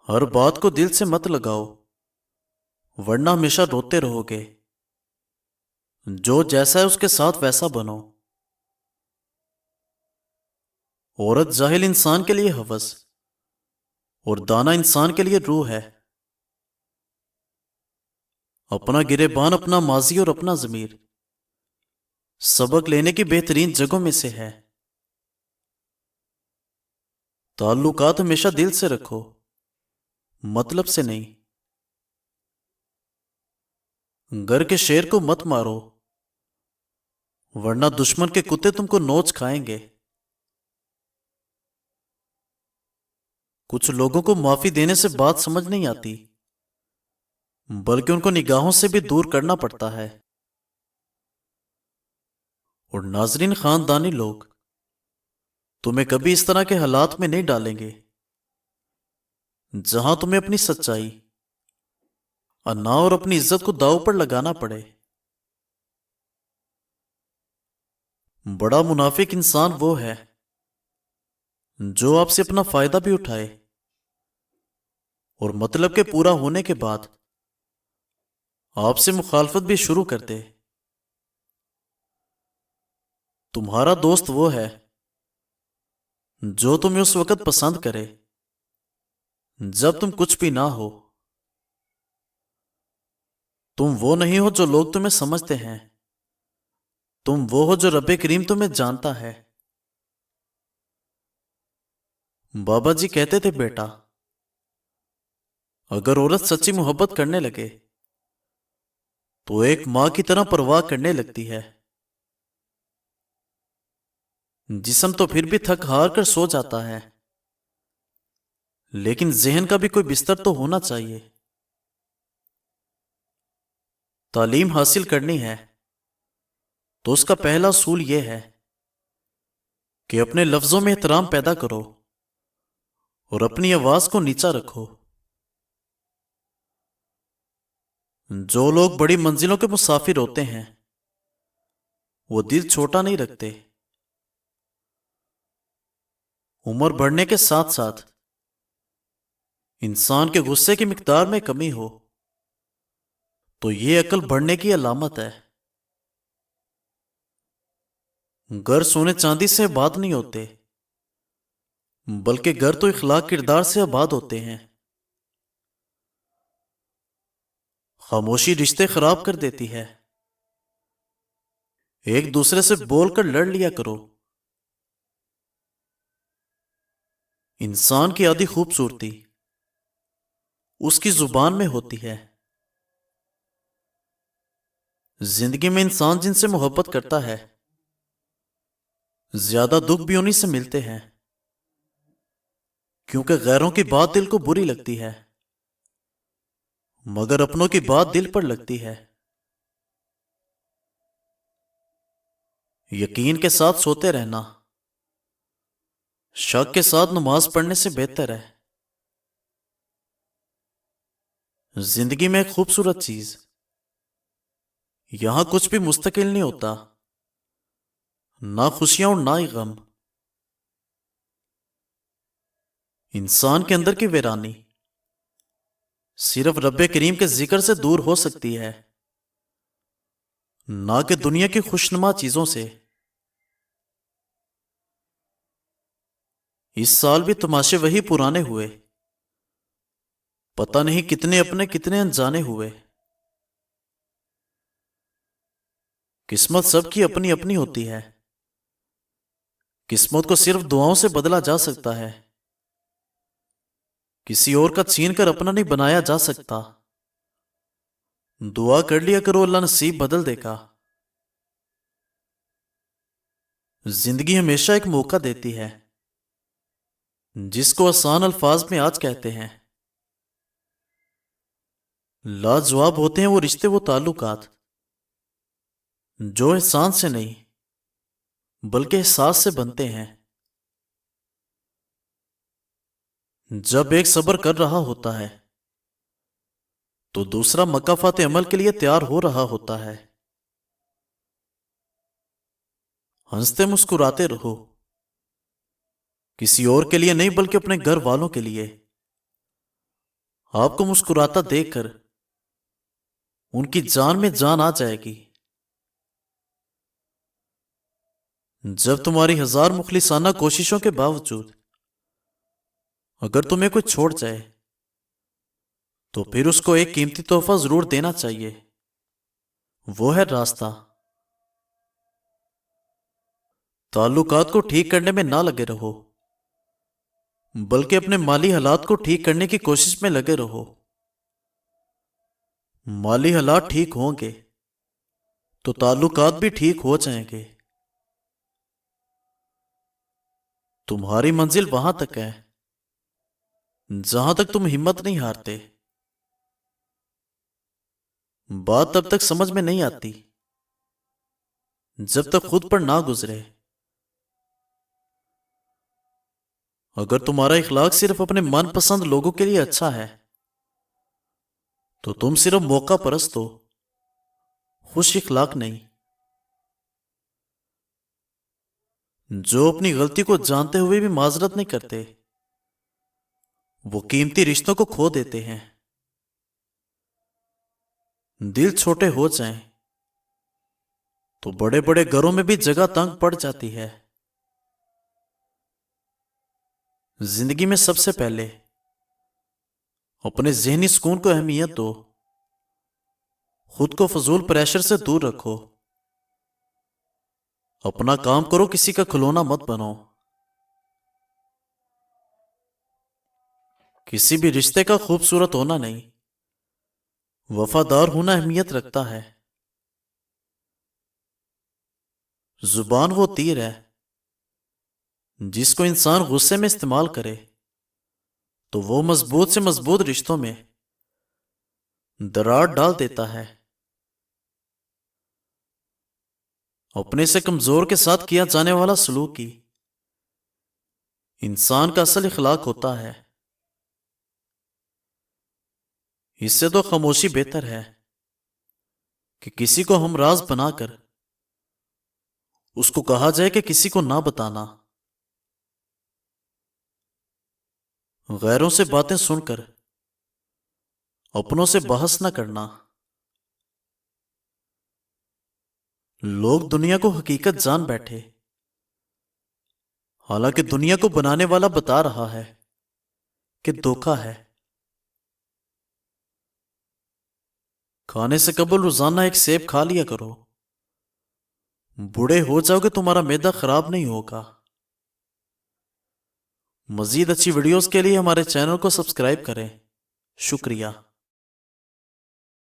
ہر بات کو دل سے مت لگاؤ ورنہ ہمیشہ روتے رہو گے۔ جو جیسا ہے اس کے ساتھ ویسا بنو۔ عورت جاہل انسان کے لیے ہوس اور دانا انسان کے لیے روح ہے۔ اپنا گریبان، اپنا ماضی اور اپنا ضمیر سبق لینے کی بہترین جگہوں میں سے ہے۔ تعلقات ہمیشہ دل سے رکھو، مطلب سے نہیں۔ گھر کے شیر کو مت مارو ورنہ دشمن کے کتے تم کو نوچ کھائیں گے۔ کچھ لوگوں کو معافی دینے سے بات سمجھ نہیں آتی بلکہ ان کو نگاہوں سے بھی دور کرنا پڑتا ہے۔ اور ناظرین، خاندانی لوگ تمہیں کبھی اس طرح کے حالات میں نہیں ڈالیں گے جہاں تمہیں اپنی سچائی، انا اور اپنی عزت کو داؤ پر لگانا پڑے۔ بڑا منافق انسان وہ ہے جو آپ سے اپنا فائدہ بھی اٹھائے اور مطلب کے پورا ہونے کے بعد آپ سے مخالفت بھی شروع کر دے۔ تمہارا دوست وہ ہے جو تمہیں اس وقت پسند کرے جب تم کچھ بھی نہ ہو۔ تم وہ نہیں ہو جو لوگ تمہیں سمجھتے ہیں، تم وہ ہو جو رب کریم تمہیں جانتا ہے۔ بابا جی کہتے تھے، بیٹا اگر عورت سچی محبت کرنے لگے تو ایک ماں کی طرح پرواہ کرنے لگتی ہے۔ جسم تو پھر بھی تھک ہار کر سو جاتا ہے لیکن ذہن کا بھی کوئی بستر تو ہونا چاہیے۔ تعلیم حاصل کرنی ہے تو اس کا پہلا اصول یہ ہے کہ اپنے لفظوں میں احترام پیدا کرو اور اپنی آواز کو نیچا رکھو۔ جو لوگ بڑی منزلوں کے مسافر ہوتے ہیں وہ دل چھوٹا نہیں رکھتے۔ عمر بڑھنے کے ساتھ ساتھ انسان کے غصے کی مقدار میں کمی ہو تو یہ عقل بڑھنے کی علامت ہے۔ گھر سونے چاندی سے آباد نہیں ہوتے بلکہ گھر تو اخلاق کردار سے آباد ہوتے ہیں۔ خاموشی رشتے خراب کر دیتی ہے، ایک دوسرے سے بول کر لڑ لیا کرو۔ انسان کی آدھی خوبصورتی اس کی زبان میں ہوتی ہے۔ زندگی میں انسان جن سے محبت کرتا ہے زیادہ دکھ بھی انہی سے ملتے ہیں، کیونکہ غیروں کی بات دل کو بری لگتی ہے مگر اپنوں کی بات دل پر لگتی ہے۔ یقین کے ساتھ سوتے رہنا شک کے ساتھ نماز پڑھنے سے بہتر ہے۔ زندگی میں ایک خوبصورت چیز، یہاں کچھ بھی مستقل نہیں ہوتا، نہ خوشیاں اور نہ ہی غم۔ انسان کے اندر کی ویرانی صرف رب کریم کے ذکر سے دور ہو سکتی ہے، نہ کہ دنیا کی خوشنما چیزوں سے۔ اس سال بھی تماشے وہی پرانے ہوئے، پتہ نہیں کتنے اپنے کتنے انجانے ہوئے۔ قسمت سب کی اپنی اپنی ہوتی ہے، قسمت کو صرف دعاؤں سے بدلا جا سکتا ہے، کسی اور کا چھین کر اپنا نہیں بنایا جا سکتا۔ دعا کر لیا کرو، اللہ نصیب بدل دے گا۔ زندگی ہمیشہ ایک موقع دیتی ہے جس کو آسان الفاظ میں آج کہتے ہیں۔ لاجواب ہوتے ہیں وہ رشتے، وہ تعلقات جو احسان سے نہیں بلکہ احساس سے بنتے ہیں۔ جب ایک صبر کر رہا ہوتا ہے تو دوسرا مکافات عمل کے لیے تیار ہو رہا ہوتا ہے۔ ہنستے مسکراتے رہو، کسی اور کے لیے نہیں بلکہ اپنے گھر والوں کے لیے۔ آپ کو مسکراتا دیکھ کر ان کی جان میں جان آ جائے گی۔ جب تمہاری ہزار مخلصانہ کوششوں کے باوجود اگر تمہیں کوئی چھوڑ جائے تو پھر اس کو ایک قیمتی تحفہ ضرور دینا چاہیے، وہ ہے راستہ۔ تعلقات کو ٹھیک کرنے میں نہ لگے رہو، بلکہ اپنے مالی حالات کو ٹھیک کرنے کی کوشش میں لگے رہو۔ مالی حالات ٹھیک ہوں گے تو تعلقات بھی ٹھیک ہو جائیں گے۔ تمہاری منزل وہاں تک ہے جہاں تک تم ہمت نہیں ہارتے۔ بات تب تک سمجھ میں نہیں آتی جب تک خود پر نہ گزرے۔ اگر تمہارا اخلاق صرف اپنے من پسند لوگوں کے لیے اچھا ہے تو تم صرف موقع پرست ہو، خوش اخلاق نہیں۔ جو اپنی غلطی کو جانتے ہوئے بھی معذرت نہیں کرتے وہ قیمتی رشتوں کو کھو دیتے ہیں۔ دل چھوٹے ہو جائیں تو بڑے بڑے گھروں میں بھی جگہ تنگ پڑ جاتی ہے۔ زندگی میں سب سے پہلے اپنے ذہنی سکون کو اہمیت دو، خود کو فضول پریشر سے دور رکھو، اپنا کام کرو، کسی کا کھلونا مت بنو۔ کسی بھی رشتے کا خوبصورت ہونا نہیں، وفادار ہونا اہمیت رکھتا ہے۔ زبان وہ تیر ہے جس کو انسان غصے میں استعمال کرے تو وہ مضبوط سے مضبوط رشتوں میں دراڑ ڈال دیتا ہے۔ اپنے سے کمزور کے ساتھ کیا جانے والا سلوک ہی انسان کا اصل اخلاق ہوتا ہے۔ اس سے تو خاموشی بہتر ہے کہ کسی کو ہم راز بنا کر اس کو کہا جائے کہ کسی کو نہ بتانا۔ غیروں سے باتیں سن کر اپنوں سے بحث نہ کرنا۔ لوگ دنیا کو حقیقت جان بیٹھے، حالانکہ دنیا کو بنانے والا بتا رہا ہے کہ دھوکہ ہے۔ کھانے سے قبل روزانہ ایک سیب کھا لیا کرو، بوڑھے ہو جاؤ گے تمہارا معدہ خراب نہیں ہوگا۔ مزید اچھی ویڈیوز کے لیے ہمارے چینل کو سبسکرائب کریں۔ شکریہ۔